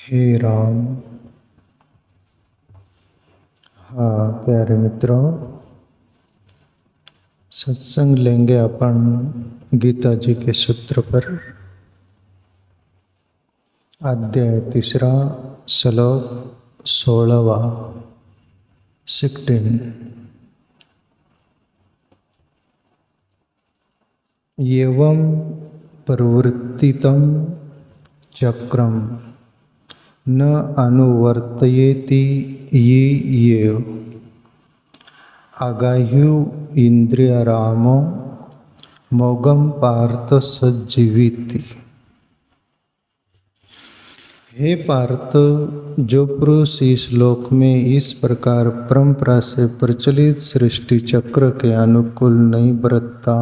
हे राम। हाँ प्यारे मित्रों, सत्संग लेंगे अपन गीता जी के सूत्र पर। अध्याय 3, श्लोक 16वां 16। एवं प्रवृत्तितं चक्रम न अनुवर्तयेति ये आगाह्यु इंद्रियारामो मोगम पार्थ सज्जीविति। हे पार्थ, जो पुरुष इस श्लोक में इस प्रकार परंपरा से प्रचलित सृष्टि चक्र के अनुकूल नहीं बरतता,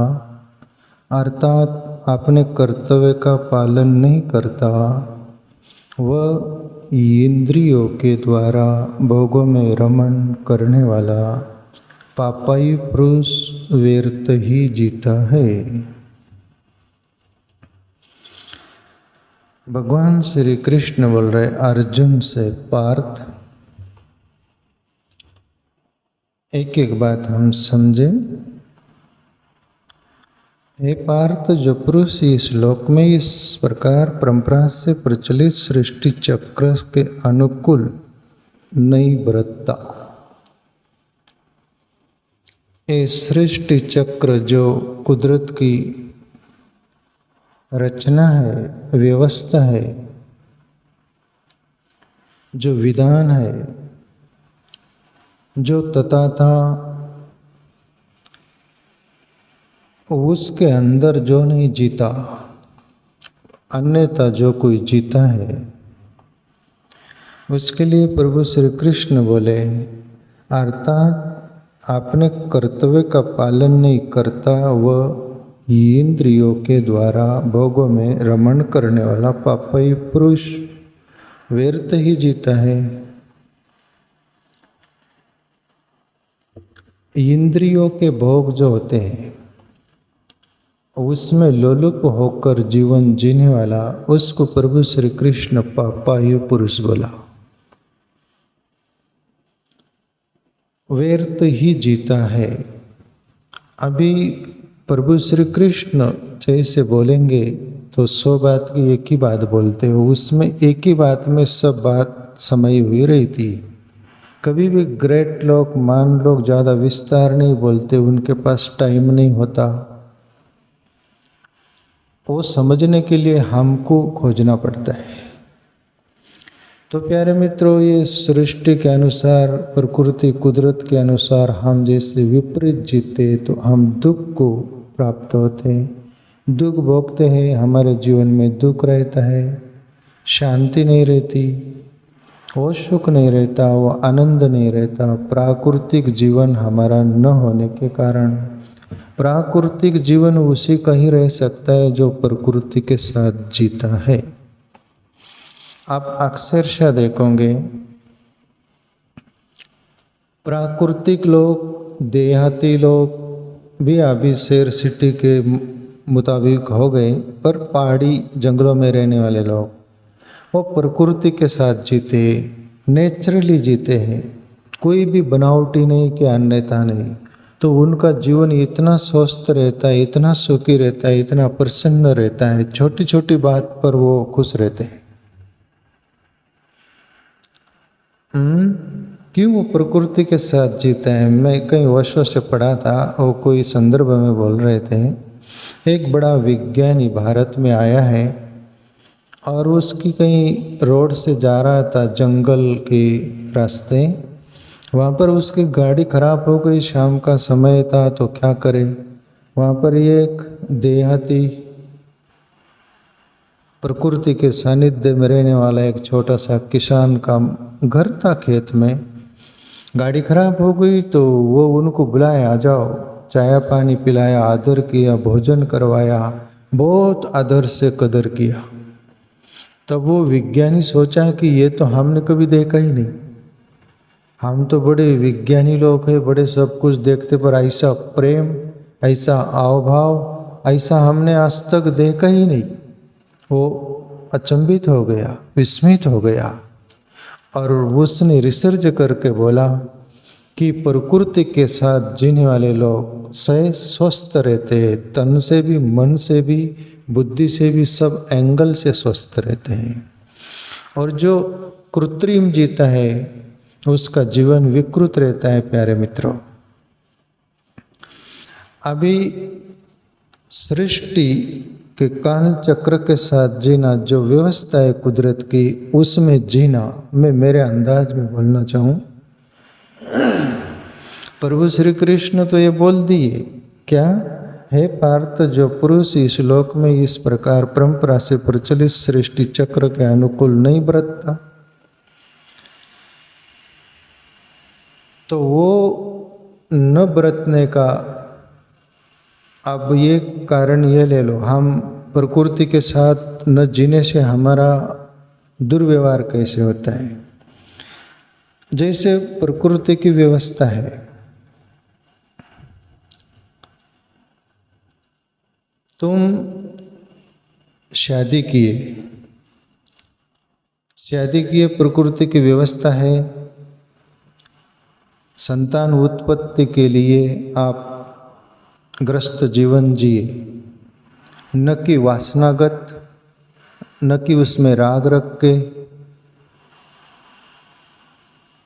अर्थात अपने कर्तव्य का पालन नहीं करता, वह इंद्रियों के द्वारा भोगों में रमण करने वाला पापाई पुरुष व्यर्थ ही जीता है। भगवान श्री कृष्ण बोल रहे अर्जुन से, पार्थ एक एक बात हम समझे। हे पार्थ, जो पुरुष इस श्लोक में इस प्रकार परंपरा से प्रचलित सृष्टि चक्र के अनुकूल नहीं बरतता, ये सृष्टि चक्र जो कुदरत की रचना है, व्यवस्था है, जो विधान है, जो तथा उसके अंदर जो नहीं जीता, अन्यथा जो कोई जीता है, उसके लिए प्रभु श्री कृष्ण बोले, अर्थात अपने कर्तव्य का पालन नहीं करता, वह इंद्रियों के द्वारा भोगों में रमण करने वाला पापी पुरुष व्यर्थ ही जीता है। इंद्रियों के भोग जो होते हैं उसमें लोलुप होकर जीवन जीने वाला, उसको प्रभु श्री कृष्ण पापायु पुरुष बोला, व्यर्थ ही जीता है। अभी प्रभु श्री कृष्ण जैसे बोलेंगे तो 100 बात की एक ही बात बोलते हो, उसमें एक ही बात में सब बात समाई हुई रहती। कभी भी ग्रेट लोग, मान लोग ज़्यादा विस्तार नहीं बोलते, उनके पास टाइम नहीं होता, वो समझने के लिए हमको खोजना पड़ता है। तो प्यारे मित्रों, ये सृष्टि के अनुसार, प्रकृति कुदरत के अनुसार हम जैसे विपरीत जीते तो हम दुख को प्राप्त होते हैं, दुख भोगते हैं, हमारे जीवन में दुख रहता है, शांति नहीं रहती, वो सुख नहीं रहता, वो आनंद नहीं रहता। प्राकृतिक जीवन हमारा न होने के कारण, प्राकृतिक जीवन उसी का ही रह सकता है जो प्रकृति के साथ जीता है। आप अक्सर देखोगे प्राकृतिक लोग, देहाती लोग भी अभी शहर सिटी के मुताबिक हो गए, पर पहाड़ी जंगलों में रहने वाले लोग वो प्रकृति के साथ जीते, नेचुरली जीते हैं, कोई भी बनावटी नहीं कि अन्यथा नहीं, तो उनका जीवन इतना स्वस्थ रहता है, इतना सुखी रहता है, इतना प्रसन्न रहता है, छोटी छोटी बात पर वो खुश रहते हैं। क्यों? वो प्रकृति के साथ जीता है। मैं कई वर्षों से पढ़ा था, वो कोई संदर्भ में बोल रहे थे, एक बड़ा विज्ञानी भारत में आया है और उसकी कहीं रोड से जा रहा था जंगल के रास्ते, वहाँ पर उसकी गाड़ी खराब हो गई, शाम का समय था तो क्या करे। वहाँ पर एक देहाती प्रकृति के सानिध्य में रहने वाला एक छोटा सा किसान का घर था, खेत में गाड़ी खराब हो गई तो वो उनको बुलाया, आ जाओ, चाय पानी पिलाया, आदर किया, भोजन करवाया, बहुत आदर से कदर किया। तब वो विज्ञानी सोचा कि ये तो हमने कभी देखा ही नहीं, हम तो बड़े विज्ञानी लोग हैं, बड़े सब कुछ देखते, पर ऐसा प्रेम, ऐसा आवभाव, ऐसा हमने आज तक देखा ही नहीं। वो अचंभित हो गया, विस्मित हो गया और उसने रिसर्च करके बोला कि प्रकृति के साथ जीने वाले लोग स्वस्थ रहते हैं, तन से भी, मन से भी, बुद्धि से भी, सब एंगल से स्वस्थ रहते हैं। और जो कृत्रिम जीता है उसका जीवन विकृत रहता है। प्यारे मित्रों, अभी सृष्टि के काल चक्र के साथ जीना, जो व्यवस्था है कुदरत की, उसमें जीना, मैं मेरे अंदाज में बोलना चाहूँ। प्रभु श्री कृष्ण तो ये बोल दिए, क्या है पार्थ, जो पुरुष इस लोक में इस प्रकार परंपरा से प्रचलित सृष्टि चक्र के अनुकूल नहीं बरतता, तो वो न बरतने का अब ये कारण ये ले लो, हम प्रकृति के साथ न जीने से हमारा दुर्व्यवहार कैसे होता है। जैसे प्रकृति की व्यवस्था है, तुम शादी किए, प्रकृति की व्यवस्था है, संतान उत्पत्ति के लिए आप ग्रस्त जीवन जिए, न कि वासनागत, न कि उसमें राग रख के,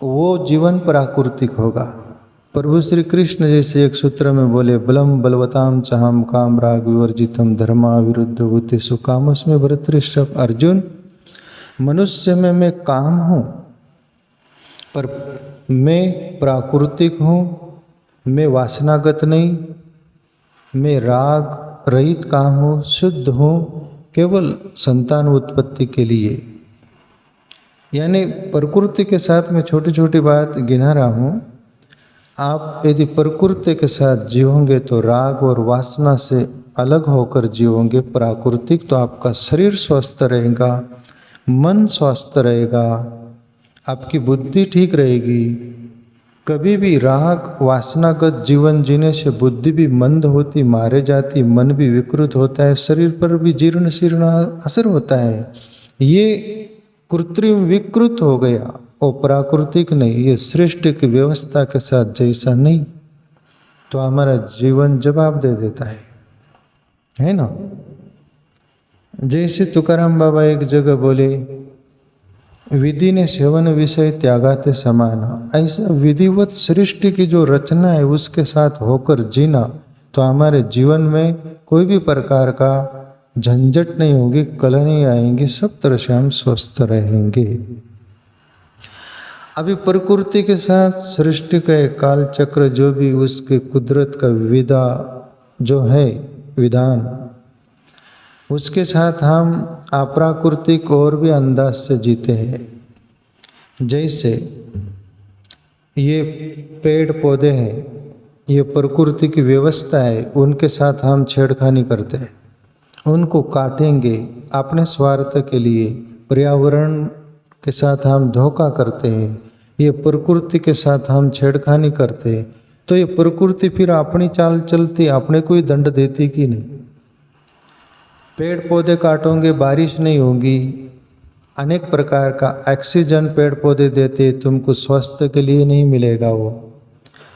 वो जीवन प्राकृतिक होगा। प्रभु श्री कृष्ण जैसे एक सूत्र में बोले, बलम बलवताम चाहम काम राग विवर्जितम धर्मा विरुद्ध भूति सुकाम। उसमें भरतृषभ, अर्जुन मनुष्य में मैं काम हूँ, पर मैं प्राकृतिक हूँ, मैं वासनागत नहीं, मैं राग रहित काम हूँ, शुद्ध हूँ, केवल संतान उत्पत्ति के लिए। यानी प्रकृति के साथ मैं छोटी छोटी बात गिना रहा हूँ। आप यदि प्रकृति के साथ जीवोगे तो राग और वासना से अलग होकर जीवोगे प्राकृतिक, तो आपका शरीर स्वस्थ रहेगा, मन स्वस्थ रहेगा, आपकी बुद्धि ठीक रहेगी। कभी भी राग वासनागत जीवन जीने से बुद्धि भी मंद होती, मारे जाती, मन भी विकृत होता है, शरीर पर भी जीर्ण शीर्ण असर होता है। ये कृत्रिम विकृत हो गया और प्राकृतिक नहीं, ये सृष्टि की व्यवस्था के साथ जैसा नहीं, तो हमारा जीवन जवाब दे देता है ना। जैसे तुकाराम बाबा एक जगह बोले, विधि ने सेवन विषय त्यागाते समान। ऐसा विधिवत सृष्टि की जो रचना है उसके साथ होकर जीना, तो हमारे जीवन में कोई भी प्रकार का झंझट नहीं होगी, कलह नहीं आएंगी, सब तरह से हम स्वस्थ रहेंगे। अभी प्रकृति के साथ सृष्टि का एक काल चक्र, जो भी उसके कुदरत का विधा जो है विधान, उसके साथ हम अप्राकृतिक और भी अंदाज से जीते हैं। जैसे ये पेड़ पौधे हैं, ये प्रकृति की व्यवस्था है, उनके साथ हम छेड़खानी करते हैं, उनको काटेंगे अपने स्वार्थ के लिए, पर्यावरण के साथ हम धोखा करते हैं, ये प्रकृति के साथ हम छेड़खानी करते हैं, तो ये प्रकृति फिर अपनी चाल चलती, अपने को ही दंड देती कि नहीं। पेड़ पौधे काटोगे बारिश नहीं होगी, अनेक प्रकार का ऑक्सीजन पेड़ पौधे देते, तुमको स्वास्थ्य के लिए नहीं मिलेगा वो।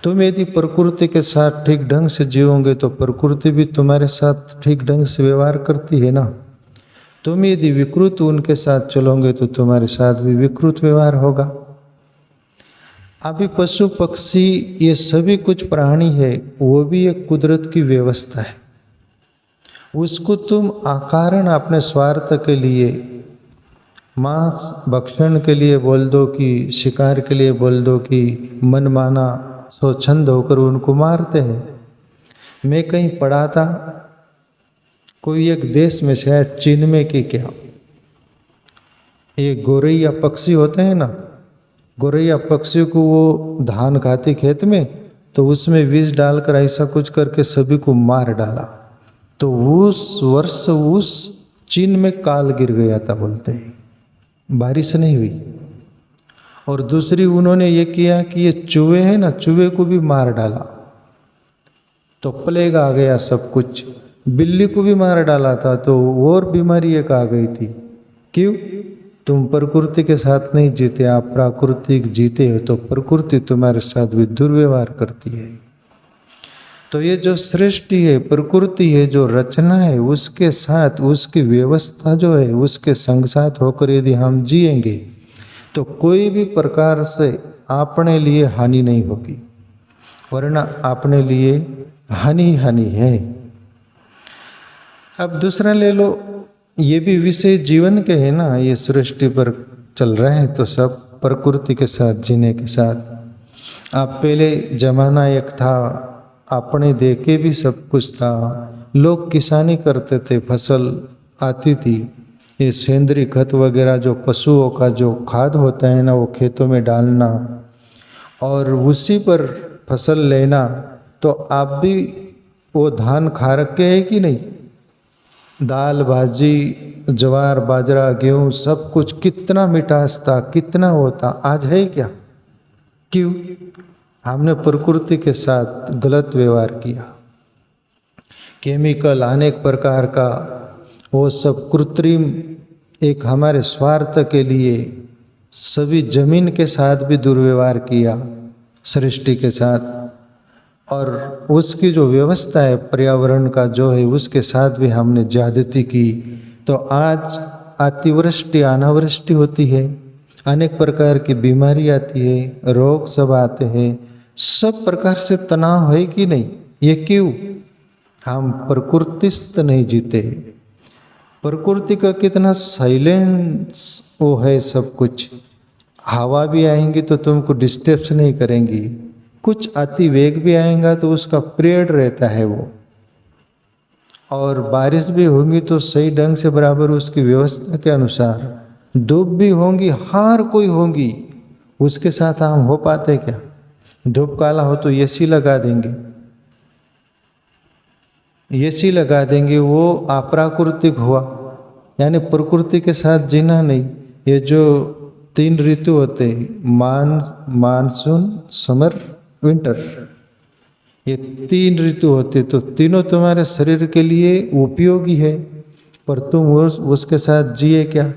तुम यदि प्रकृति के साथ ठीक ढंग से जीओगे तो प्रकृति भी तुम्हारे साथ ठीक ढंग से व्यवहार करती है ना। तुम यदि विकृत उनके साथ चलोगे तो तुम्हारे साथ भी विकृत व्यवहार होगा। अभी पशु पक्षी ये सभी कुछ प्राणी है, वो भी एक कुदरत की व्यवस्था है। उसको तुम अकारण अपने स्वार्थ के लिए, मांस भक्षण के लिए बोल दो कि शिकार के लिए बोल दो कि मनमाना स्वच्छंद होकर उनको मारते हैं। मैं कहीं पढ़ा था, कोई एक देश में शायद चीन में कि क्या, ये गोरैया पक्षी होते हैं ना, गोरैया पक्षी को वो धान खाती खेत में, तो उसमें विष डालकर ऐसा कुछ करके सभी को मार डाला। तो उस वर्ष उस चीन में काल गिर गया था, बोलते हैं, बारिश नहीं हुई। और दूसरी उन्होंने ये किया कि ये चूहे हैं ना, चूहे को भी मार डाला, तो प्लेग आ गया सब कुछ। बिल्ली को भी मार डाला था, तो और बीमारी एक आ गई थी। क्यों? तुम प्रकृति के साथ नहीं जीते, आप प्राकृतिक जीते हो, तो प्रकृति तुम्हारे साथ भी दुर्व्यवहार करती है। तो ये जो सृष्टि है, प्रकृति है, जो रचना है, उसके साथ, उसकी व्यवस्था जो है, उसके संग साथ होकर यदि हम जिएंगे तो कोई भी प्रकार से अपने लिए हानि नहीं होगी, वरना अपने लिए हानि हानि है। अब दूसरा ले लो, ये भी विषय जीवन के है ना, ये सृष्टि पर चल रहे हैं तो सब प्रकृति के साथ जीने के साथ। आप पहले जमाना एक था, अपने देके भी सब कुछ था, लोग किसानी करते थे, फसल आती थी, ये सेंद्रीय खत वगैरह जो पशुओं का जो खाद होता है ना, वो खेतों में डालना और उसी पर फसल लेना। तो आप भी वो धान खा रखे है कि नहीं? दाल भाजी, ज्वार बाजरा गेहूँ सब कुछ, कितना मिठास था, कितना होता, आज है क्या? क्यों? हमने प्रकृति के साथ गलत व्यवहार किया। केमिकल अनेक प्रकार का, वो सब कृत्रिम, एक हमारे स्वार्थ के लिए सभी जमीन के साथ भी दुर्व्यवहार किया, सृष्टि के साथ, और उसकी जो व्यवस्था है पर्यावरण का जो है, उसके साथ भी हमने ज्यादती की। तो आज अतिवृष्टि अनावृष्टि होती है, अनेक प्रकार की बीमारी आती है, रोग सब आते हैं, सब प्रकार से तनाव है कि नहीं? ये क्यों? हम प्रकृतिस्थ नहीं जीते। प्रकृति का कितना साइलेंस वो है सब कुछ। हवा भी आएंगी तो तुमको डिस्टर्ब नहीं करेंगी, कुछ अति वेग भी आएगा तो उसका पीरियड रहता है वो, और बारिश भी होगी तो सही ढंग से बराबर उसकी व्यवस्था के अनुसार, धूप भी होंगी, हर कोई होंगी, उसके साथ हम हो पाते क्या? धूप काला हो तो एसी लगा देंगे, एसी लगा देंगे, वो अप्राकृतिक हुआ, यानी प्रकृति के साथ जीना नहीं। ये जो 3 ऋतु होते हैं, मानसून, समर, विंटर, ये 3 ऋतु होते, तो तीनों तुम्हारे शरीर के लिए उपयोगी है, पर तुम उसके साथ जिए क्या?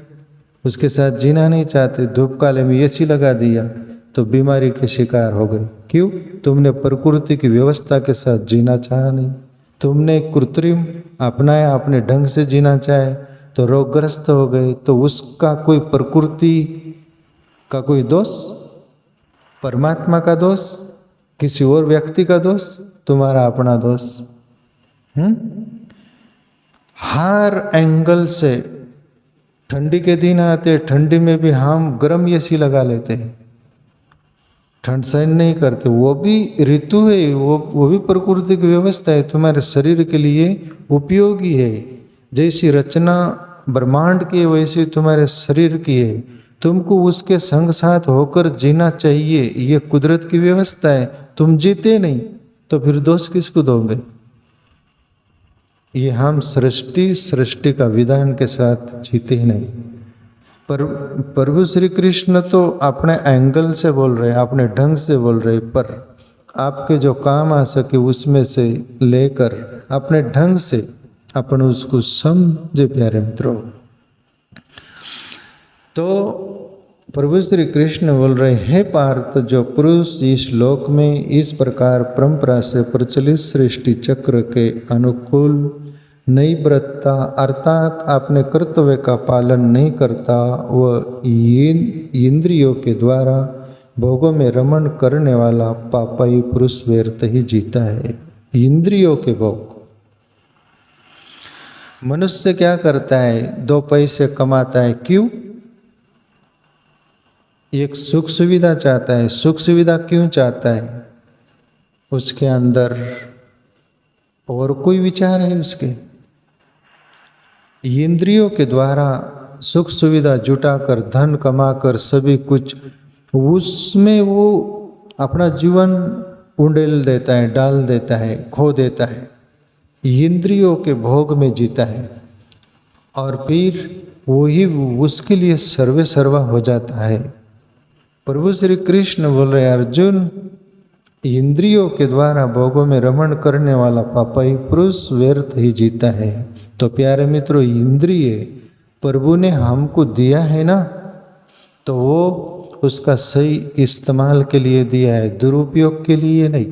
उसके साथ जीना नहीं चाहते। धूप काले में एसी लगा दिया तो बीमारी के शिकार हो गए। क्यों? तुमने प्रकृति की व्यवस्था के साथ जीना चाहा नहीं, तुमने कृत्रिम अपनाया, अपने ढंग से जीना चाहे तो रोगग्रस्त हो गए। तो उसका कोई प्रकृति का कोई दोष, परमात्मा का दोष, किसी और व्यक्ति का दोष, तुम्हारा अपना दोष। हर एंगल से, ठंडी के दिन आते, ठंडी में भी हम गर्म एसी लगा लेते हैं, ठंड सहन नहीं करते, वो भी ऋतु है, वो भी प्रकृति की व्यवस्था है, तुम्हारे शरीर के लिए उपयोगी है। जैसी रचना ब्रह्मांड की वैसी तुम्हारे शरीर की है, तुमको उसके संग साथ होकर जीना चाहिए, ये कुदरत की व्यवस्था है। तुम जीते नहीं तो फिर दोष किसको दोगे? ये हम सृष्टि का विधान के साथ जीते ही नहीं। पर प्रभु श्री कृष्ण तो अपने एंगल से बोल रहे हैं, अपने ढंग से बोल रहे हैं, पर आपके जो काम आ सके उसमें से लेकर अपने ढंग से अपन उसको समझे प्यारे मित्रों। तो प्रभु श्री कृष्ण बोल रहे हैं, पार्थ, जो पुरुष इस लोक में इस प्रकार परंपरा से प्रचलित सृष्टि चक्र के अनुकूल नहीं बरतता, अर्थात अपने कर्तव्य का पालन नहीं करता, वह इंद्रियों के द्वारा भोगों में रमण करने वाला पापाई पुरुष व्यर्थ ही जीता है। इंद्रियों के भोग, मनुष्य क्या करता है? 2 पैसे कमाता है, क्यों? एक सुख सुविधा चाहता है। सुख सुविधा क्यों चाहता है? उसके अंदर और कोई विचार है उसके? इंद्रियों के द्वारा सुख सुविधा जुटाकर, धन कमाकर, सभी कुछ उसमें वो अपना जीवन उंडेल देता है, डाल देता है, खो देता है, इंद्रियों के भोग में जीता है, और फिर वही उसके लिए सर्वे सर्वा हो जाता है। प्रभु श्री कृष्ण बोल रहे, अर्जुन, इंद्रियों के द्वारा भोगों में रमण करने वाला पापाई पुरुष व्यर्थ ही जीता है। तो प्यारे मित्रों, इंद्रिय प्रभु ने हमको दिया है ना, तो वो उसका सही इस्तेमाल के लिए दिया है, दुरुपयोग के लिए नहीं।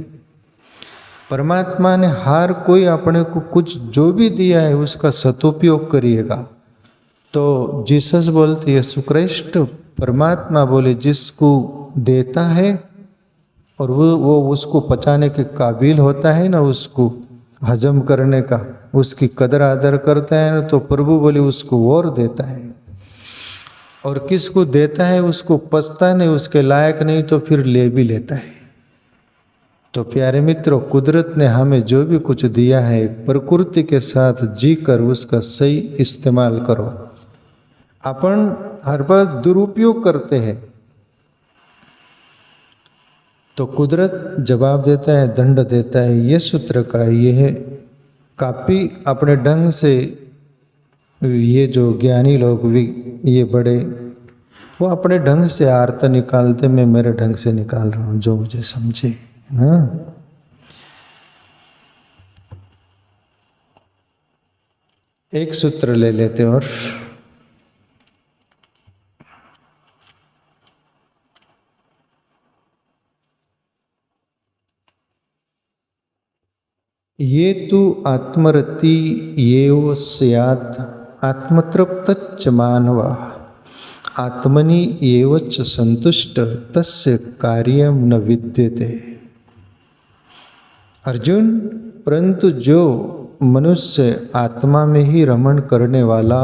परमात्मा ने हर कोई अपने को कुछ जो भी दिया है उसका सदुपयोग करिएगा। तो जीसस बोलते यीशु क्रिस्ट परमात्मा बोले जिसको देता है और वो उसको पचाने के काबिल होता है ना, उसको हजम करने का, उसकी कदर आदर करता है ना, तो प्रभु बोले उसको और देता है। और किसको देता है उसको पछता नहीं, उसके लायक नहीं तो फिर ले भी लेता है। तो प्यारे मित्रों, कुदरत ने हमें जो भी कुछ दिया है प्रकृति के साथ जीकर उसका सही इस्तेमाल करो। अपन हर बार दुरुपयोग करते हैं तो कुदरत जवाब देता है, दंड देता है। ये सूत्र का ये है काफ़ी अपने ढंग से ये जो ज्ञानी लोग भी ये बड़े वो अपने ढंग से आर्त निकालते, मैं मेरे ढंग से निकाल रहा हूँ जो मुझे समझे। हाँ, एक सूत्र ले लेते और ये तु आत्मरति येव स्यात् आत्मतृप्तच्च मानवा आत्मनि एव च संतुष्ट तस्य कार्यं न विद्यते। अर्जुन, परंतु जो मनुष्य आत्मा में ही रमण करने वाला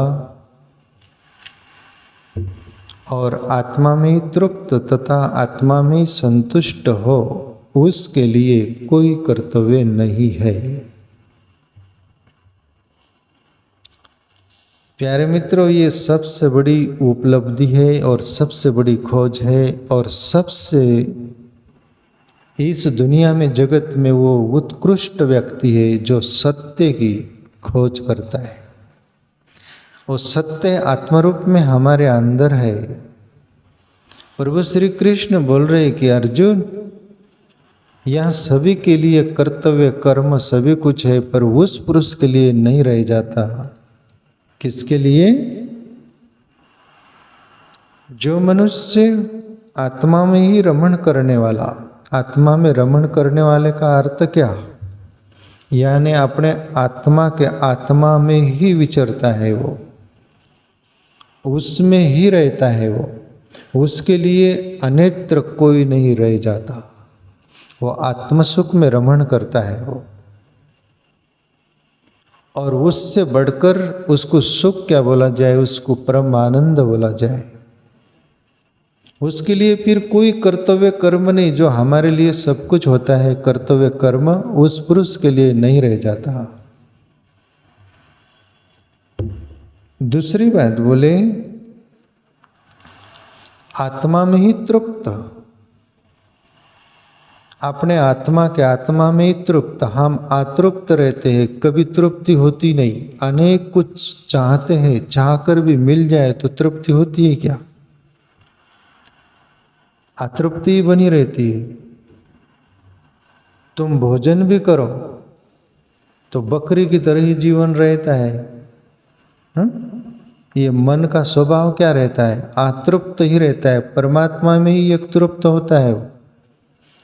और आत्मा में ही तृप्त तथा आत्मा में ही संतुष्ट हो, उसके लिए कोई कर्तव्य नहीं है। प्यारे मित्रों, ये सबसे बड़ी उपलब्धि है और सबसे बड़ी खोज है और सबसे इस दुनिया में जगत में वो उत्कृष्ट व्यक्ति है जो सत्य की खोज करता है। वो सत्य आत्मरूप में हमारे अंदर है। प्रभु श्री कृष्ण बोल रहे कि अर्जुन, यहाँ सभी के लिए कर्तव्य कर्म सभी कुछ है, पर उस पुरुष के लिए नहीं रह जाता। किसके लिए? जो मनुष्य आत्मा में ही रमण करने वाला। आत्मा में रमण करने वाले का अर्थ क्या? यानी अपने आत्मा के आत्मा में ही विचरता है, वो उसमें ही रहता है, वो उसके लिए अन्यत्र कोई नहीं रह जाता। वो आत्मसुख में रमण करता है वो, और उससे बढ़कर उसको सुख क्या बोला जाए, उसको परम आनंद बोला जाए। उसके लिए फिर कोई कर्तव्य कर्म नहीं। जो हमारे लिए सब कुछ होता है कर्तव्य कर्म, उस पुरुष के लिए नहीं रह जाता। दूसरी बात बोले, आत्मा में ही तृप्त, अपने आत्मा के आत्मा में ही तृप्त। हम अतृप्त रहते हैं, कभी तृप्ति होती नहीं। अनेक कुछ चाहते हैं, चाहकर भी मिल जाए तो तृप्ति होती है क्या? अतृप्ति बनी रहती है। तुम भोजन भी करो तो बकरी की तरह ही जीवन रहता है। हा? ये मन का स्वभाव क्या रहता है? अतृप्त ही रहता है। परमात्मा में ही एक तृप्त होता है।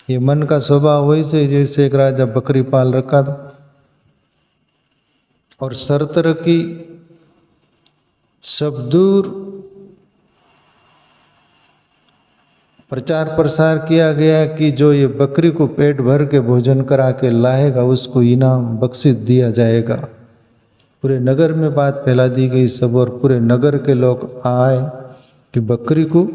ये मन का स्वभाव वैसे जैसे एक राजा बकरी पाल रखा था और शर्त रखी, सब दूर प्रचार प्रसार किया गया कि जो ये बकरी को पेट भर के भोजन करा के लाएगा उसको इनाम बख्शिश दिया जाएगा। पूरे नगर में बात फैला दी गई सब, और पूरे नगर के लोग आए कि बकरी को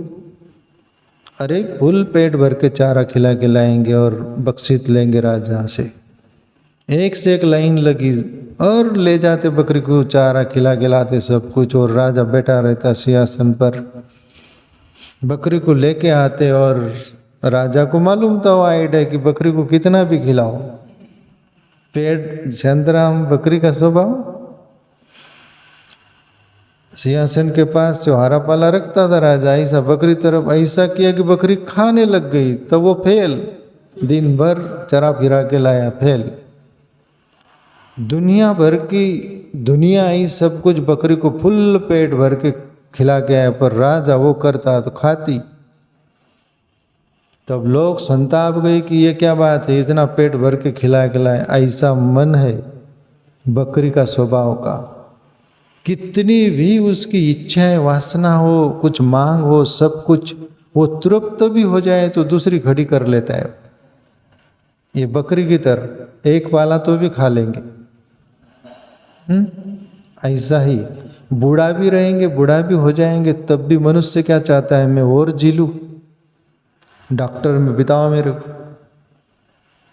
अरे फुल पेट भर के चारा खिला के लाएंगे और बख्शिश लेंगे राजा से। एक से एक लाइन लगी और ले जाते बकरी को, चारा खिला के लाते सब कुछ, और राजा बैठा रहता सिंहासन पर। बकरी को लेके आते और राजा को मालूम था वो आइडिया कि बकरी को कितना भी खिलाओ, पेट संतराम बकरी का स्वभाव। सिंहासन के पास जो हरा पाला रखता था राजा, ऐसा बकरी तरफ ऐसा किया कि बकरी खाने लग गई। तो वो फेल, दिन भर चरा फिरा के लाया, फेल। दुनिया भर की दुनिया ही सब कुछ बकरी को फुल पेट भर के खिला के आए, पर राजा वो करता तो खाती। तब लोग संताप गए कि ये क्या बात है, इतना पेट भर के खिलाए। ऐसा मन है बकरी का स्वभाव का, कितनी भी उसकी इच्छाएं वासना हो, कुछ मांग हो, सब कुछ वो तृप्त भी हो जाए तो दूसरी घड़ी कर लेता है। ये बकरी की तरह एक पाला तो भी खा लेंगे। ऐसा ही बूढ़ा भी रहेंगे, बूढ़ा भी हो जाएंगे, तब भी मनुष्य क्या चाहता है, मैं और जी लूं, डॉक्टर में बिताओ मेरे को,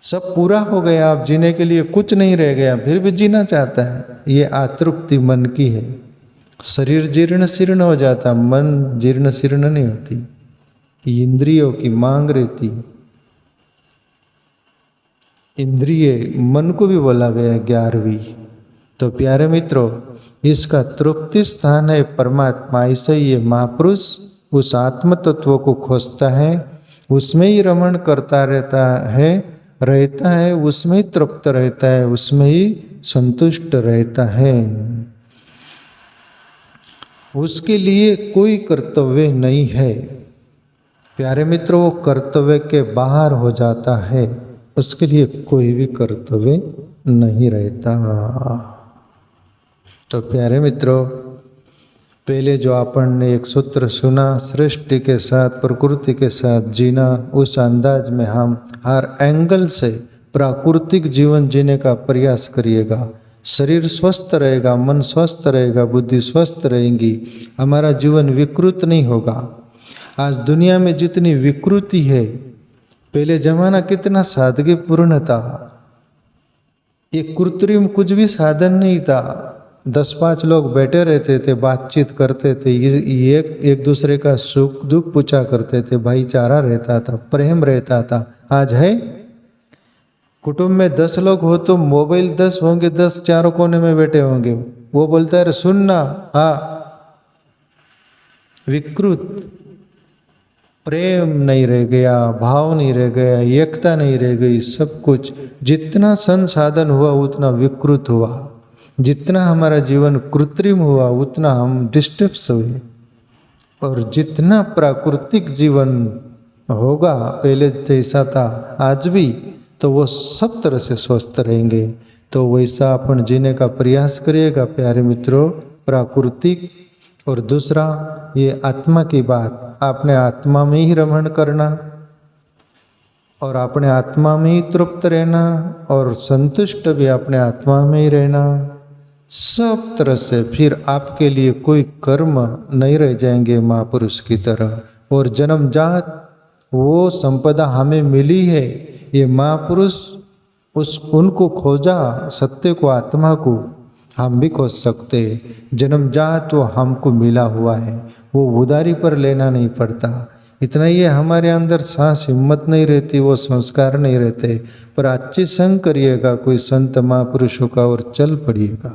सब पूरा हो गया, अब जीने के लिए कुछ नहीं रह गया, फिर भी जीना चाहता है। ये आतृप्ति मन की है। शरीर जीर्ण शीर्ण हो जाता, मन जीर्ण शीर्ण नहीं होती, इंद्रियों की मांग रहती है। इंद्रिय मन को भी बोला गया 11वीं। तो प्यारे मित्रों, इसका तृप्ति स्थान है परमात्मा। ऐसे ही ये महापुरुष उस आत्म तत्व को खोजता है, उसमें ही रमण करता रहता है, उसमें ही तृप्त रहता है, उसमें ही संतुष्ट रहता है। उसके लिए कोई कर्तव्य नहीं है। प्यारे मित्रों, वो कर्तव्य के बाहर हो जाता है, उसके लिए कोई भी कर्तव्य नहीं रहता। तो प्यारे मित्रों, पहले जो अपन ने एक सूत्र सुना, सृष्टि के साथ प्रकृति के साथ जीना, उस अंदाज में हम हर एंगल से प्राकृतिक जीवन जीने का प्रयास करिएगा। शरीर स्वस्थ रहेगा, मन स्वस्थ रहेगा, बुद्धि स्वस्थ रहेगी, हमारा जीवन विकृत नहीं होगा। आज दुनिया में जितनी विकृति है, पहले जमाना कितना सादगीपूर्ण था, ये कृत्रिम कुछ भी साधन नहीं था। 10-5 लोग बैठे रहते थे, बातचीत करते थे, ये एक दूसरे का सुख दुख पूछा करते थे, भाईचारा रहता था, प्रेम रहता था। आज है कुटुंब में 10 लोग हो तो मोबाइल 10 होंगे, 10 चारों कोने में बैठे होंगे। वो बोलता है सुनना, हाँ, विकृत, प्रेम नहीं रह गया, भाव नहीं रह गया, एकता नहीं रह गई। सब कुछ जितना संसाधन हुआ उतना विकृत हुआ, जितना हमारा जीवन कृत्रिम हुआ उतना हम डिस्टर्ब हुए। और जितना प्राकृतिक जीवन होगा पहले जैसा था आज भी, तो वो सब तरह से स्वस्थ रहेंगे। तो वैसा अपन जीने का प्रयास करिएगा प्यारे मित्रों, प्राकृतिक। और दूसरा, ये आत्मा की बात, आपने आत्मा में ही रमण करना और अपने आत्मा में ही तृप्त रहना और संतुष्ट भी अपने आत्मा में ही रहना। सब तरह से फिर आपके लिए कोई कर्म नहीं रह जाएंगे महापुरुष की तरह। और जन्मजात वो संपदा हमें मिली है, ये महापुरुष उनको खोजा, सत्य को, आत्मा को हम भी खोज सकते। जन्मजात वो हमको मिला हुआ है, वो उधारी पर लेना नहीं पड़ता। इतना ही है, हमारे अंदर सांस हिम्मत नहीं रहती, वो संस्कार नहीं रहते, पर अच्छी संग करिएगा कोई संत महापुरुषों का और चल पड़िएगा।